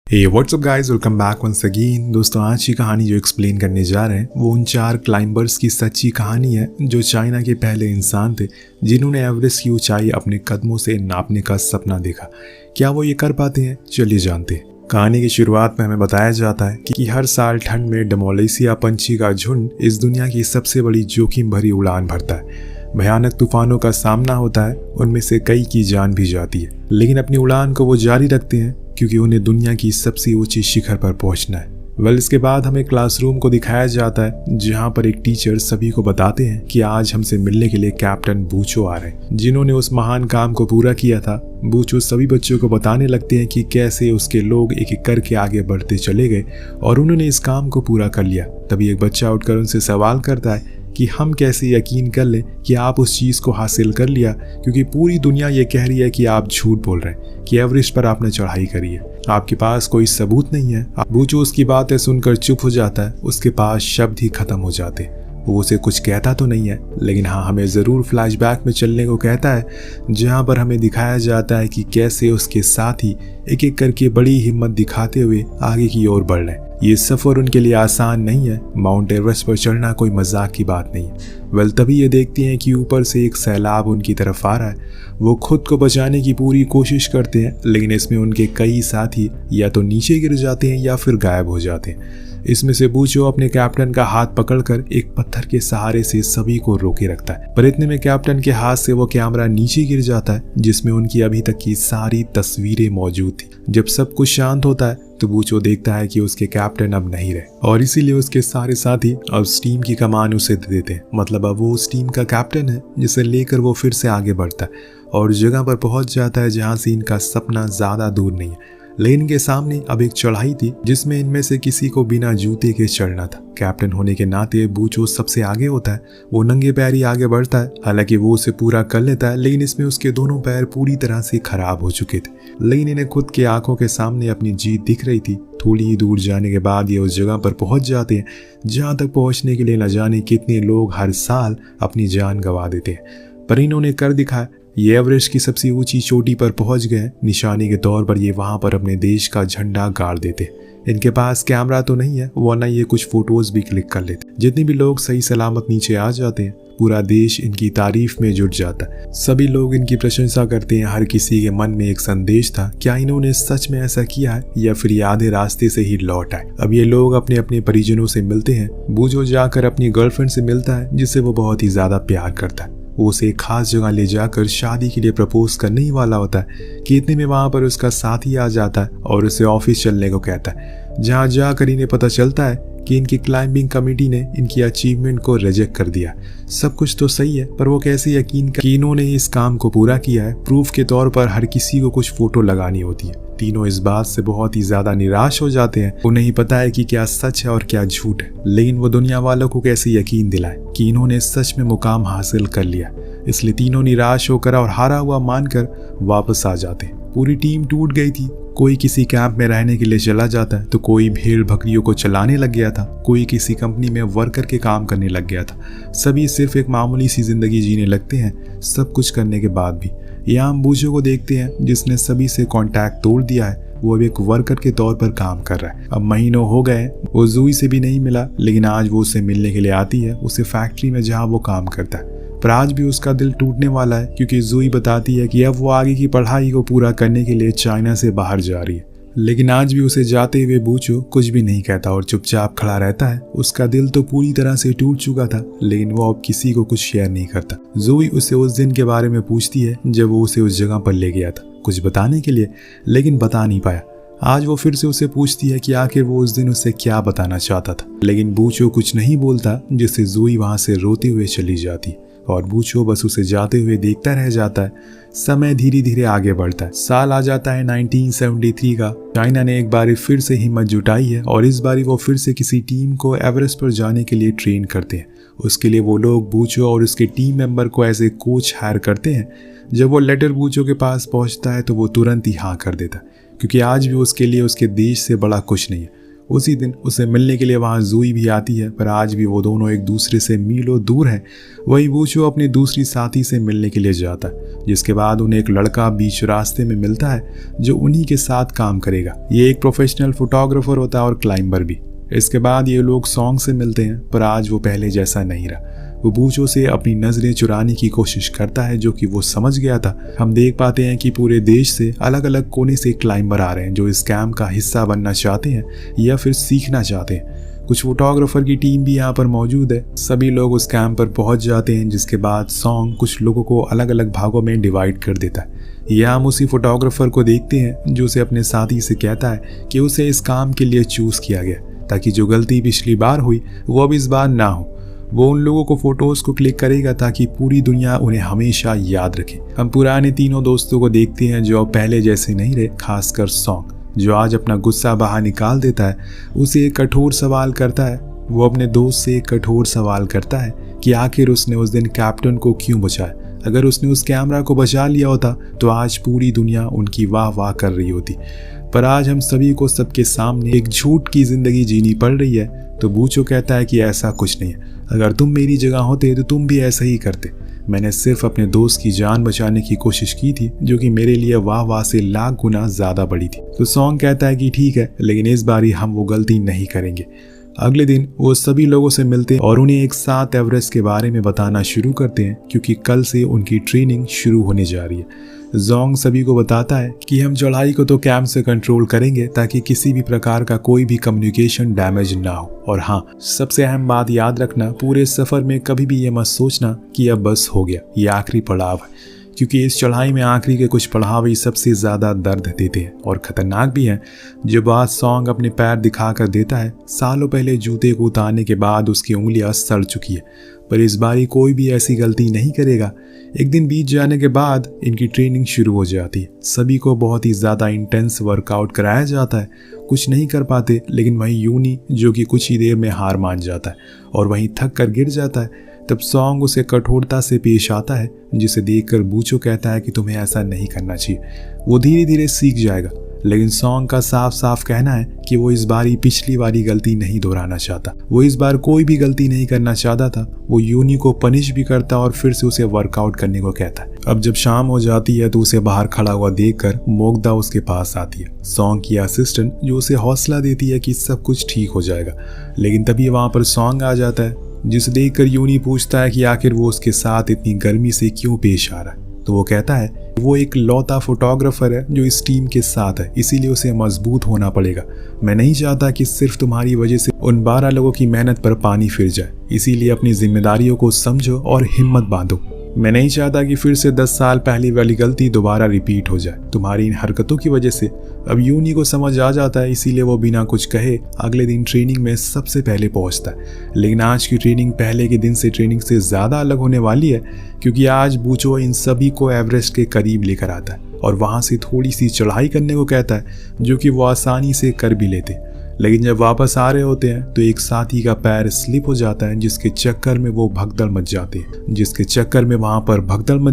हे what's up guys, welcome back once again. दोस्तों, आज की कहानी जो एक्सप्लेन करने जा रहे हैं वो उन 4 क्लाइंबर्स की सच्ची कहानी है जो चाइना के पहले इंसान थे जिन्होंने एवरेस्ट की ऊंचाई अपने कदमों से नापने का सपना देखा। क्या वो ये कर पाते हैं? चलिए जानते हैं। कहानी की शुरुआत में हमें बताया जाता है कि हर साल ठंड में डमोलेसिया पंछी का झुंड इस दुनिया की सबसे बड़ी जोखिम भरी उड़ान भरता है। भयानक तूफानों का सामना होता है, उनमें से कई की जान भी जाती है, लेकिन अपनी उड़ान को वो जारी रखते हैं क्योंकि उन्हें दुनिया की सबसे ऊंची शिखर पर पहुंचना है। इसके बाद हमें क्लासरूम को दिखाया जाता है जहां पर एक टीचर सभी को बताते हैं कि आज हमसे मिलने के लिए कैप्टन बूचो आ रहे हैं, जिन्होंने उस महान काम को पूरा किया था। बूचो सभी बच्चों को बताने लगते हैं कि कैसे उसके लोग एक एक करके आगे बढ़ते चले गए और उन्होंने इस काम को पूरा कर लिया। तभी एक बच्चा उठकर उनसे सवाल करता है कि हम कैसे यकीन कर लें कि आप उस चीज़ को हासिल कर लिया, क्योंकि पूरी दुनिया ये कह रही है कि आप झूठ बोल रहे हैं कि एवरेस्ट पर आपने चढ़ाई करी है, आपके पास कोई सबूत नहीं है। बूचो उसकी बातें सुनकर चुप हो जाता है, उसके पास शब्द ही खत्म हो जाते हैं। वो उसे कुछ कहता तो नहीं है, लेकिन हाँ, हमें ज़रूर फ्लैशबैक में चलने को कहता है जहाँ पर हमें दिखाया जाता है कि कैसे उसके साथी एक एक करके बड़ी हिम्मत दिखाते हुए आगे की ओर बढ़ रहे हैं। ये सफ़र उनके लिए आसान नहीं है। माउंट एवरेस्ट पर चढ़ना कोई मजाक की बात नहीं है। तभी ये देखते हैं कि ऊपर से एक सैलाब उनकी तरफ आ रहा है। वो खुद को बचाने की पूरी कोशिश करते हैं, लेकिन इसमें उनके कई साथी या तो नीचे गिर जाते हैं या फिर गायब हो जाते हैं। इसमें से बूचो अपने कैप्टन का हाथ पकड़कर एक पत्थर के सहारे से सभी को रोके रखता है, पर इतने में कैप्टन के हाथ से वो कैमरा नीचे गिर जाता है जिसमें उनकी अभी तक की सारी तस्वीरें मौजूद थी। जब सब कुछ शांत होता है तो बूचो देखता है कि उसके कैप्टन अब नहीं रहे और इसीलिए उसके सारे साथी अब उस टीम की कमान उसे दे देते हैं। मतलब अब वो उस टीम का कैप्टन है जिसे लेकर वो फिर से आगे बढ़ता है और जगह पर पहुंच जाता है जहां से इनका सपना ज्यादा दूर नहीं है, लेकिन इनके सामने अब एक चढ़ाई थी जिसमें इनमें से किसी को बिना जूते के चढ़ना था। कैप्टन होने के नाते बूचो सबसे आगे होता है। वो नंगे पैर ही आगे बढ़ता है। हालांकि वो उसे पूरा कर लेता है, लेकिन इसमें उसके दोनों पैर पूरी तरह से खराब हो चुके थे। लेकिन इन्हें खुद के आंखों के सामने अपनी जीत दिख रही थी। थोड़ी ही दूर जाने के बाद ये उस जगह पर पहुंच जाते हैं जहां तक पहुंचने के लिए न जाने कितने लोग हर साल अपनी जान गंवा देते हैं, पर इन्होंने कर दिखाया। ये एवरेस्ट की सबसे ऊंची चोटी पर पहुंच गए। निशानी के तौर पर ये वहां पर अपने देश का झंडा गाड़ देते। इनके पास कैमरा तो नहीं है, वरना ये कुछ फोटोज भी क्लिक कर लेते। जितने भी लोग सही सलामत नीचे आ जाते हैं, पूरा देश इनकी तारीफ में जुट जाता है। सभी लोग इनकी प्रशंसा करते हैं। हर किसी के मन में एक संदेश था, क्या इन्होंने सच में ऐसा किया है या फिर ये आधे रास्ते से ही लौट आए। अब ये लोग अपने अपने परिजनों से मिलते हैं। बूचो जाकर अपनी गर्लफ्रेंड से मिलता है जिससे वो बहुत ही ज्यादा प्यार करता है। वो उसे एक खास जगह ले जाकर शादी के लिए प्रपोज करने ही वाला होता है कि इतने में वहां पर उसका साथी आ जाता है और उसे ऑफिस चलने को कहता है, जहां जाकर इन्हें पता चलता है कि इनकी क्लाइंबिंग कमेटी ने इनकी अचीवमेंट को रिजेक्ट कर दिया। सब कुछ तो सही है, पर वो कैसे यकीन कर कि इन्होंने इस काम को पूरा किया है। प्रूफ के तौर पर हर किसी को कुछ फोटो लगानी होती है। तीनों इस बात से बहुत ही ज्यादा निराश हो जाते हैं। उन्हें ही पता है कि क्या सच है और क्या झूठ है, लेकिन वो दुनिया वालों को कैसे यकीन दिलाए कि इन्होंने सच में मुकाम हासिल कर लिया। इसलिए तीनों निराश होकर और हारा हुआ मानकर वापस आ जाते हैं। पूरी टीम टूट गई थी। कोई किसी कैंप में रहने के लिए चला जाता है, तो कोई भेड़ बकरियों को चलाने लग गया था, कोई किसी कंपनी में वर्कर के काम करने लग गया था। सभी सिर्फ एक मामूली सी जिंदगी जीने लगते हैं। सब कुछ करने के बाद भी यहाँ हम बूचो को देखते हैं जिसने सभी से कांटेक्ट तोड़ दिया है। वो अब एक वर्कर के तौर पर काम कर रहा है। अब महीनों हो गए, वो जूई से भी नहीं मिला, लेकिन आज वो उससे मिलने के लिए आती है, उसे फैक्ट्री में जहाँ वो काम करता है। पर आज भी उसका दिल टूटने वाला है क्योंकि जूई बताती है कि अब वो आगे की पढ़ाई को पूरा करने के लिए चाइना से बाहर जा रही है। लेकिन आज भी उसे जाते हुए बूचो कुछ भी नहीं कहता और चुपचाप खड़ा रहता है। उसका दिल तो पूरी तरह से टूट चुका था, लेकिन वो अब किसी को कुछ शेयर नहीं करता। जूई उसे उस दिन के बारे में पूछती है जब वो उसे उस जगह पर ले गया था, कुछ बताने के लिए, लेकिन बता नहीं पाया। आज वो फिर से उसे पूछती है कि आखिर वो उस दिन उससे क्या बताना चाहता था, लेकिन बूचो कुछ नहीं बोलता, जिससे जूई वहां से रोते हुए चली जाती और बूचो बस उसे जाते हुए देखता रह जाता है। समय धीरे धीरे आगे बढ़ता है। साल आ जाता है 1973 का। चाइना ने एक बार फिर से हिम्मत जुटाई है और इस बार वो फिर से किसी टीम को एवरेस्ट पर जाने के लिए ट्रेन करते हैं। उसके लिए वो लोग बूचो और उसके टीम मेंबर को एज ए कोच हायर करते हैं। जब वो लेटर बूचो के पास पहुंचता है तो वो तुरंत ही हाँ कर देता है, क्योंकि आज भी उसके लिए उसके देश से बड़ा कुछ नहीं है। उसी दिन उसे मिलने के लिए वहाँ जूई भी आती है, पर आज भी वो दोनों एक दूसरे से मीलों दूर हैं। वही बूचो अपने दूसरी साथी से मिलने के लिए जाता है, जिसके बाद उन्हें एक लड़का बीच रास्ते में मिलता है जो उन्हीं के साथ काम करेगा। ये एक प्रोफेशनल फोटोग्राफर होता है और क्लाइंबर भी। इसके बाद ये लोग सॉन्ग से मिलते हैं, पर आज वो पहले जैसा नहीं रहा। वो बूचो से अपनी नजरें चुराने की कोशिश करता है, जो कि वो समझ गया था। हम देख पाते हैं कि पूरे देश से अलग अलग कोने से क्लाइंबर आ रहे हैं जो इस कैंप का हिस्सा बनना चाहते हैं या फिर सीखना चाहते हैं। कुछ फोटोग्राफर की टीम भी यहाँ पर मौजूद है। सभी लोग उस कैंप पर पहुंच जाते हैं, जिसके बाद सॉन्ग कुछ लोगों को अलग अलग भागों में डिवाइड कर देता है। यह हम उसी फोटोग्राफर को देखते हैं जो उसे अपने साथी से कहता है कि उसे इस काम के लिए चूज किया गया, ताकि जो गलती पिछली बार हुई वो अब इस बार ना हो। वो उन लोगों को फोटोज को क्लिक करेगा ताकि पूरी दुनिया उन्हें हमेशा याद रखे। हम पुराने तीनों दोस्तों को देखते हैं जो अब पहले जैसे नहीं रहे, खासकर सॉन्ग जो आज अपना गुस्सा बाहर निकाल देता है। उसे एक कठोर सवाल करता है। वो अपने दोस्त से एक कठोर सवाल करता है कि आखिर उसने उस दिन कैप्टन को क्यों बचाया। अगर उसने उस कैमरा को बचा लिया होता तो आज पूरी दुनिया उनकी वाह वाह कर रही होती। पर आज हम सभी को सबके सामने एक झूठ की जिंदगी जीनी पड़ रही है। तो बूचो कहता है कि ऐसा कुछ नहीं है, अगर तुम मेरी जगह होते तो तुम भी ऐसा ही करते। मैंने सिर्फ अपने दोस्त की जान बचाने की कोशिश की थी, जो कि मेरे लिए वाह वाह से लाख गुना ज्यादा बड़ी थी। तो सॉन्ग कहता है कि ठीक है, लेकिन इस बारी हम वो गलती नहीं करेंगे। अगले दिन वो सभी लोगों से मिलते हैं और उन्हें एक साथ एवरेस्ट के बारे में बताना शुरू करते हैं, क्योंकि कल से उनकी ट्रेनिंग शुरू होने जा रही है। जोंग सभी को बताता है कि हम चढ़ाई को तो कैंप से कंट्रोल करेंगे ताकि किसी भी प्रकार का कोई भी कम्युनिकेशन डैमेज ना हो। और हाँ, सबसे अहम बात याद रखना, पूरे सफर में कभी भी ये मत सोचना कि अब बस हो गया, ये आखिरी पड़ाव है, क्योंकि इस चढ़ाई में आखिरी के कुछ पड़ाव ही सबसे ज्यादा दर्द देते हैं और खतरनाक भी हैं। जो बात सॉन्ग अपने पैर दिखा कर देता है, सालों पहले जूते को उतारने के बाद उसकी उंगलियां सड़ चुकी है, पर इस बारी कोई भी ऐसी गलती नहीं करेगा। एक दिन बीत जाने के बाद इनकी ट्रेनिंग शुरू हो जाती है। सभी को बहुत ही ज्यादा इंटेंस वर्कआउट कराया जाता है। कुछ नहीं कर पाते, लेकिन वहीं यूनी जो कि कुछ ही देर में हार मान जाता है और वहीं थक कर गिर जाता है। तब सॉन्ग उसे कठोरता से पेश आता है, जिसे देखकर बूचो कहता है कि तुम्हें ऐसा नहीं करना चाहिए। वो धीरे धीरे सीख जाएगा, लेकिन सॉन्ग का साफ साफ कहना है कि वो इस बार पिछली वाली गलती नहीं दोहराना चाहता। वो इस बार कोई भी गलती नहीं करना चाहता था। वो यूनी को पनिश भी करता और फिर से उसे वर्कआउट करने को कहता है। अब जब शाम हो जाती है तो उसे बाहर खड़ा हुआ देखकर मोगदा उसके पास आती है, सॉन्ग की असिस्टेंट, जो उसे हौसला देती है कि सब कुछ ठीक हो जाएगा। लेकिन तभी वहां पर सॉन्ग आ जाता है, जिसे देखकर यूनी पूछता है कि आखिर वो उसके साथ इतनी गर्मी से क्यों पेश आ रहा है। तो वो कहता है वो एक लौता फोटोग्राफर है जो इस टीम के साथ है, इसीलिए उसे मजबूत होना पड़ेगा। मैं नहीं चाहता कि सिर्फ तुम्हारी वजह से उन 12 लोगों की मेहनत पर पानी फिर जाए, इसीलिए अपनी जिम्मेदारियों को समझो और हिम्मत बांधो। मैं नहीं चाहता कि फिर से 10 साल पहले वाली गलती दोबारा रिपीट हो जाए तुम्हारी इन हरकतों की वजह से। अब यूनी को समझ आ जाता है, इसीलिए वो बिना कुछ कहे अगले दिन ट्रेनिंग में सबसे पहले पहुंचता है। लेकिन आज की ट्रेनिंग पहले के दिन से ट्रेनिंग से ज्यादा अलग होने वाली है, क्योंकि आज बूचो इन सभी को एवरेस्ट के करीब लेकर आता है और वहां से थोड़ी सी चढ़ाई करने को कहता है, जो कि वो आसानी से कर भी लेते। लेकिन जब वापस आ रहे होते हैं तो एक साथी का पैर स्लिप हो जाता है, जिसके चक्कर में वो भगदड़ मच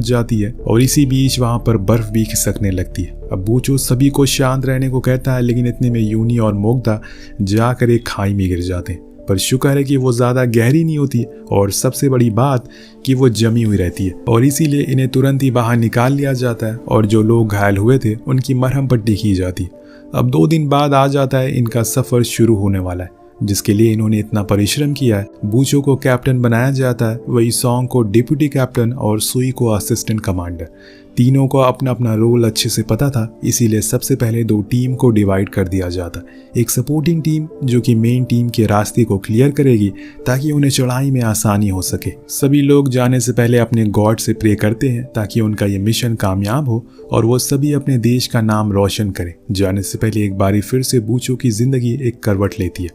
जाती है और इसी बीच वहां पर बर्फ भी खिसकने लगती है। अब बूचो सभी को शांत रहने को कहता है, लेकिन इतने में यूनी और मोगदा जाकर एक खाई में गिर जाते हैं। पर शुक्र है कि वो ज्यादा गहरी नहीं होती और सबसे बड़ी बात कि वो जमी हुई रहती है और इसीलिए इन्हें तुरंत ही बाहर निकाल लिया जाता है और जो लोग घायल हुए थे उनकी मरहम पट्टी की जाती है। अब 2 दिन बाद आ जाता है इनका सफर शुरू होने वाला है, जिसके लिए इन्होंने इतना परिश्रम किया है। बूचो को कैप्टन बनाया जाता है, वही सॉन्ग को डिप्टी कैप्टन और सुई को असिस्टेंट कमांडर। तीनों को अपना अपना रोल अच्छे से पता था, इसीलिए सबसे पहले 2 टीम को डिवाइड कर दिया जाता। एक सपोर्टिंग टीम जो कि मेन टीम के रास्ते को क्लियर करेगी ताकि उन्हें चढ़ाई में आसानी हो सके। सभी लोग जाने से पहले अपने गॉड से प्रे करते हैं ताकि उनका ये मिशन कामयाब हो और वो सभी अपने देश का नाम रोशन करें। जाने से पहले एक बारी फिर से बूचो की जिंदगी एक करवट लेती है।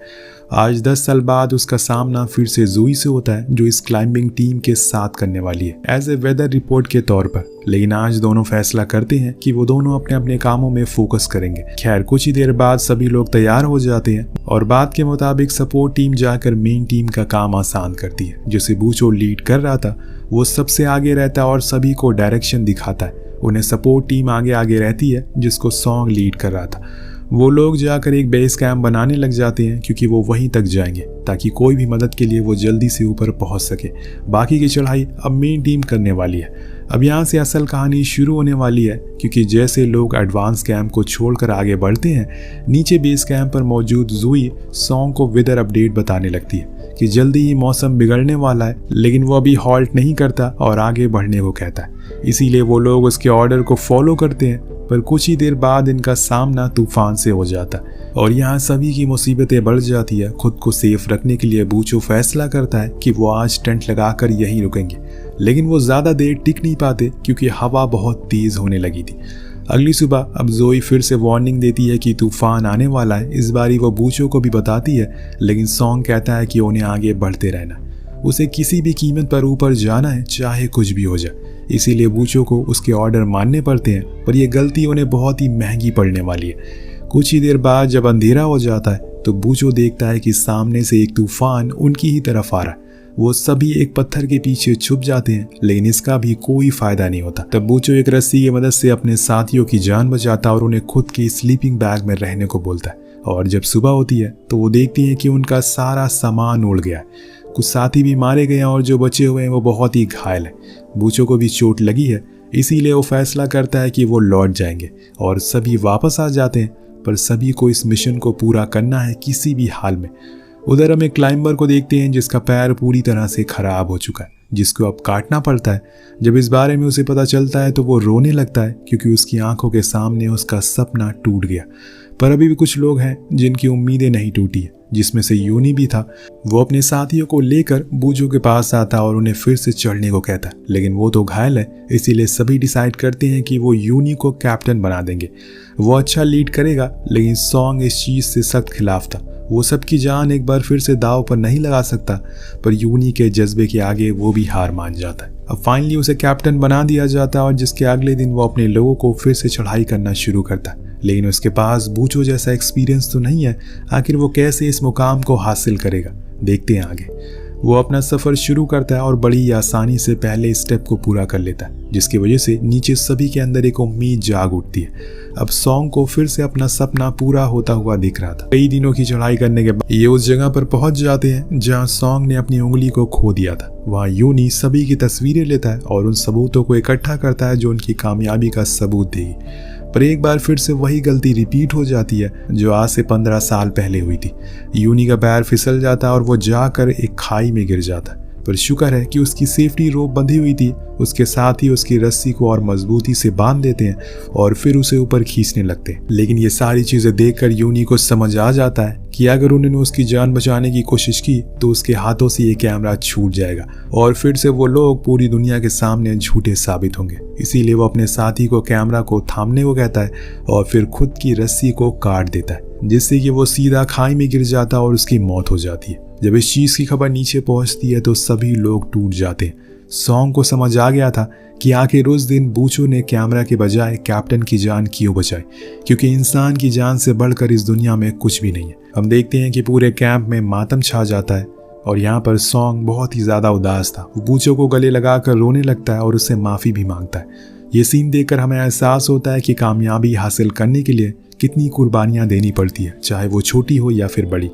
आज 10 साल बाद उसका सामना फिर से जूई से होता है, जो इस क्लाइंबिंग टीम के साथ करने वाली है एज ए वेदर रिपोर्ट के तौर पर। लेकिन आज दोनों फैसला करते हैं कि वो दोनों अपने अपने कामों में फोकस करेंगे। खैर, कुछ ही देर बाद सभी लोग तैयार हो जाते हैं और बात के मुताबिक सपोर्ट टीम जाकर मेन टीम का काम आसान करती है। जिसे बूचो लीड कर रहा था वो सबसे आगे रहता है और सभी को डायरेक्शन दिखाता है। उन्हें सपोर्ट टीम आगे आगे रहती है, जिसको सॉन्ग लीड कर रहा था। वो लोग जाकर एक बेस कैंप बनाने लग जाते हैं क्योंकि वो वहीं तक जाएंगे ताकि कोई भी मदद के लिए वो जल्दी से ऊपर पहुंच सके। बाकी की चढ़ाई अब मेन टीम करने वाली है। अब यहाँ से असल कहानी शुरू होने वाली है क्योंकि जैसे लोग एडवांस कैंप को छोड़कर आगे बढ़ते हैं, नीचे बेस कैंप पर मौजूद ज़ूई सॉन्ग को वेदर अपडेट बताने लगती है कि जल्दी ही मौसम बिगड़ने वाला है, लेकिन वो अभी हॉल्ट नहीं करता और आगे बढ़ने को कहता है। इसीलिए वो लोग उसके ऑर्डर को फॉलो करते हैं, पर कुछ ही देर बाद इनका सामना तूफान से हो जाता है और यहाँ सभी की मुसीबतें बढ़ जाती है। खुद को सेफ रखने के लिए बूचो फैसला करता है कि वो आज टेंट लगाकर यहीं रुकेंगे, लेकिन वो ज़्यादा देर टिक नहीं पाते क्योंकि हवा बहुत तेज़ होने लगी थी। अगली सुबह अब ज़ोई फिर से वार्निंग देती है कि तूफान आने वाला है। इस बारी वो बूचो को भी बताती है, लेकिन सॉन्ग कहता है कि उन्हें आगे बढ़ते रहना, उसे किसी भी कीमत पर ऊपर जाना है, चाहे कुछ भी हो जाए। इसीलिए बूचो को उसके ऑर्डर मानने पड़ते हैं, पर यह गलती उन्हें बहुत ही महंगी पड़ने वाली है। कुछ ही देर बाद जब अंधेरा हो जाता है तो बूचो देखता है कि सामने से एक तूफान उनकी ही तरफ आ रहा है। वो सभी एक पत्थर के पीछे छुप जाते हैं, लेकिन इसका भी कोई फायदा नहीं होता। तब बूचो एक रस्सी की मदद से अपने साथियों की जान बचाता और उन्हें खुद की स्लीपिंग बैग में रहने को बोलता है। और जब सुबह होती है तो वो देखती हैं कि उनका सारा सामान उड़ गया है। कुछ साथी भी मारे गए हैं और जो बचे हुए हैं वो बहुत ही घायल हैं। बूचो को भी चोट लगी है, इसीलिए वो फैसला करता है कि वो लौट जाएंगे और सभी वापस आ जाते हैं, पर सभी को इस मिशन को पूरा करना है किसी भी हाल में। उधर हम एक क्लाइंबर को देखते हैं जिसका पैर पूरी तरह से खराब हो चुका है, जिसको अब काटना पड़ता है। जब इस बारे में उसे पता चलता है तो वो रोने लगता है क्योंकि उसकी आंखों के सामने उसका सपना टूट गया। पर अभी भी कुछ लोग हैं जिनकी उम्मीदें नहीं टूटी है, जिसमें से यूनी भी था। वो अपने साथियों को लेकर बूचो के पास आता और उन्हें फिर से चढ़ने को कहता, लेकिन वो तो घायल है। इसीलिए सभी डिसाइड करते हैं कि वो यूनी को कैप्टन बना देंगे। वो अच्छा लीड करेगा, लेकिन सॉन्ग इस चीज़ से सख्त खिलाफ था। वो सबकी जान एक बार फिर से दाव पर नहीं लगा सकता, पर यूनी के जज्बे के आगे वो भी हार मान जाता है। अब फाइनली उसे कैप्टन बना दिया जाता है और जिसके अगले दिन वो अपने लोगों को फिर से चढ़ाई करना शुरू करता है। लेकिन उसके पास बूचो जैसा एक्सपीरियंस तो नहीं है। आखिर वो कैसे इस मुकाम को हासिल करेगा, देखते हैं आगे। वो अपना सफ़र शुरू करता है और बड़ी आसानी से पहले स्टेप को पूरा कर लेता है, जिसकी वजह से नीचे सभी के अंदर एक उम्मीद जाग उठती है। अब सॉन्ग को फिर से अपना सपना पूरा होता हुआ दिख रहा था। कई दिनों की चढ़ाई करने के बाद ये उस जगह पर पहुंच जाते हैं जहां सॉन्ग ने अपनी उंगली को खो दिया था। वहां यूनी सभी की तस्वीरें लेता है और उन सबूतों को इकट्ठा करता है जो उनकी कामयाबी का सबूत देगी। पर एक बार फिर से वही गलती रिपीट हो जाती है जो आज से 15 साल पहले हुई थी। यूनी का पैर फिसल जाता है और वो जाकर एक खाई में गिर जाता है, पर शुक्र है कि उसकी सेफ्टी रोप बंधी हुई थी। उसके साथ ही उसकी रस्सी को और मजबूती से बांध देते हैं और फिर उसे ऊपर खींचने लगते हैं। लेकिन ये सारी चीजें देखकर यूनी को समझ आ जाता है कि अगर उन्होंने उसकी जान बचाने की कोशिश की तो उसके हाथों से ये कैमरा छूट जाएगा और फिर से वो लोग पूरी दुनिया के सामने झूठे साबित होंगे। इसीलिए वो अपने साथी को कैमरा को थामने को कहता है और फिर खुद की रस्सी को काट देता है, जिससे कि वो सीधा खाई में गिर जाता है और उसकी मौत हो जाती है। जब इस चीज की खबर नीचे पहुंचती है तो सभी लोग टूट जाते हैं। सॉन्ग को समझ आ गया था कि आखिर उस दिन बूचो ने कैमरा के बजाय कैप्टन की जान क्यों बचाई, क्योंकि इंसान की जान से बढ़कर इस दुनिया में कुछ भी नहीं है। हम देखते हैं कि पूरे कैंप में मातम छा जाता है और यहाँ पर सॉन्ग बहुत ही ज्यादा उदास था। वो बूचो को गले लगाकर रोने लगता है और उससे माफी भी मांगता है। ये सीन देखकर हमें एहसास होता है कि कामयाबी हासिल करने के लिए कितनी कुर्बानियां देनी पड़ती है, चाहे वो छोटी हो या फिर बड़ी।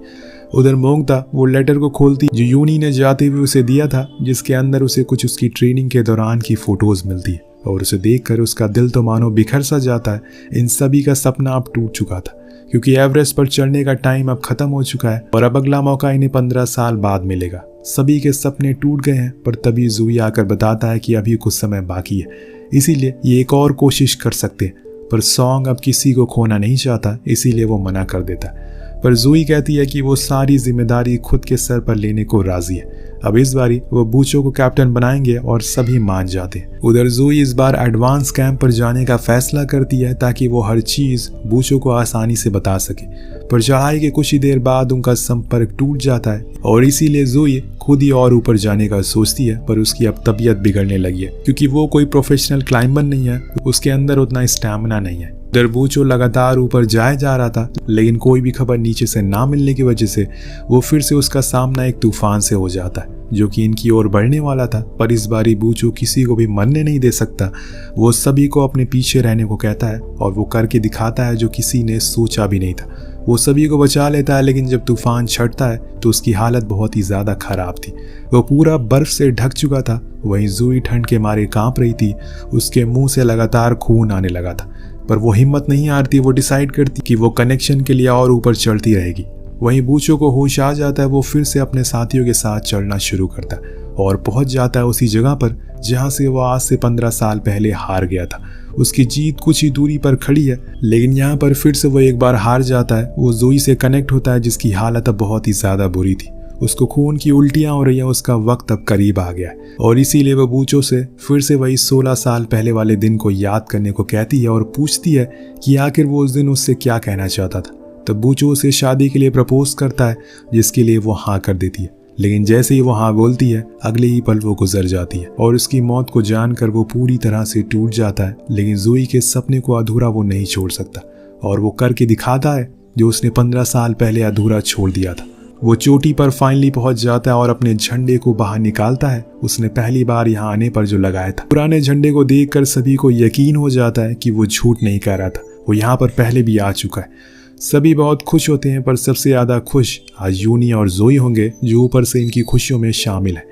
उधर मोंगता वो लेटर को खोलती जो यूनी ने जाते हुए उसे दिया था, जिसके अंदर उसे कुछ उसकी ट्रेनिंग के दौरान की फोटोज मिलती है और उसे देखकर उसका दिल तो मानो बिखर सा जाता है। इन सभी का सपना अब टूट चुका था क्योंकि एवरेस्ट पर चढ़ने का टाइम अब खत्म हो चुका है और अब अगला मौका इन्हें 15 साल बाद मिलेगा। सभी के सपने टूट गए हैं, पर तभी ज़ूई आकर बताता है कि अभी कुछ समय बाकी है, इसीलिए ये एक और कोशिश कर सकते हैं। पर सॉन्ग अब किसी को खोना नहीं चाहता, इसीलिए वो मना कर देता है। पर ज़ूई कहती है कि वो सारी जिम्मेदारी खुद के सर पर लेने को राजी है। अब इस बारी वो बूचो को कैप्टन बनाएंगे और सभी मान जाते हैं। उधर ज़ूई इस बार एडवांस कैंप पर जाने का फैसला करती है ताकि वो हर चीज़ बूचो को आसानी से बता सके। पर चढ़ाई के कुछ ही देर बाद उनका संपर्क टूट जाता है और इसीलिए ज़ूई खुद ही और ऊपर जाने का सोचती है। पर उसकी अब तबीयत बिगड़ने लगी है क्योंकि वो कोई प्रोफेशनल क्लाइंबर नहीं है, उसके अंदर उतना स्टैमिना नहीं है। बूचो लगातार ऊपर जाया जा रहा था, लेकिन कोई भी खबर नीचे से ना मिलने की वजह से वो फिर से उसका सामना एक तूफान से हो जाता है जो कि इनकी ओर बढ़ने वाला था। पर इस बारी बूचो किसी को भी मरने नहीं दे सकता। वो सभी को अपने पीछे रहने को कहता है और वो करके दिखाता है जो किसी ने सोचा भी नहीं था। वो सभी को बचा लेता है, लेकिन जब तूफान छटता है तो उसकी हालत बहुत ही ज़्यादा खराब थी। वो पूरा बर्फ से ढक चुका था। वहीं ज़ूई ठंड के मारे कांप रही थी। उसके मुंह से लगातार खून आने लगा था, पर वो हिम्मत नहीं हारती। वो डिसाइड करती कि वो कनेक्शन के लिए और ऊपर चढ़ती रहेगी। वहीं बूचो को होश आ जाता है। वो फिर से अपने साथियों के साथ चढ़ना शुरू करता है और पहुंच जाता है उसी जगह पर जहां से वो आज से 15 साल पहले हार गया था। उसकी जीत कुछ ही दूरी पर खड़ी है, लेकिन यहाँ पर फिर से वो एक बार हार जाता है। वो ज़ोई से कनेक्ट होता है जिसकी हालत अब बहुत ही ज़्यादा बुरी थी। उसको खून की उल्टियाँ हो रही हैं। उसका वक्त अब करीब आ गया है और इसीलिए वो बूचो से फिर से वही 16 साल पहले वाले दिन को याद करने को कहती है और पूछती है कि आखिर वो उस दिन उससे क्या कहना चाहता था। तब बूचो उसे शादी के लिए प्रपोज करता है, जिसके लिए वो हाँ कर देती है। लेकिन जैसे ही वो हाँ बोलती है, अगले ही पल वो गुजर जाती है और उसकी मौत को जानकर वो पूरी तरह से टूट जाता है। लेकिन ज़ोई के सपने को अधूरा वो नहीं छोड़ सकता और वो करके दिखाता है जो उसने 15 साल पहले अधूरा छोड़ दिया था। वो चोटी पर फाइनली पहुंच जाता है और अपने झंडे को बाहर निकालता है। उसने पहली बार यहाँ आने पर जो लगाया था। पुराने झंडे को देखकर सभी को यकीन हो जाता है कि वो झूठ नहीं कह रहा था। वो यहाँ पर पहले भी आ चुका है। सभी बहुत खुश होते हैं, पर सबसे ज़्यादा खुश आज यूनी और ज़ोई होंगे जो ऊपर से इनकी खुशियों में शामिल है।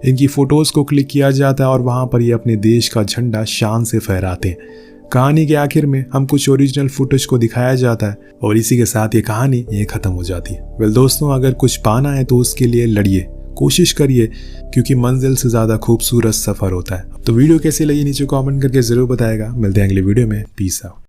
इनकी फ़ोटोज़ को क्लिक किया जाता है और वहाँ पर ये अपने देश का झंडा शान से फहराते हैं। कहानी के आखिर में हम कुछ ओरिजिनल फुटेज को दिखाया जाता है और इसी के साथ ये कहानी ये ख़त्म हो जाती है। वेल दोस्तों, अगर कुछ पाना है तो उसके लिए लड़िए, कोशिश करिए, क्योंकि मंजिल से ज़्यादा खूबसूरत सफ़र होता है। तो वीडियो कैसी लगी नीचे कमेंट करके ज़रूर बताएगा। मिलते हैं अगले वीडियो में। Peace out.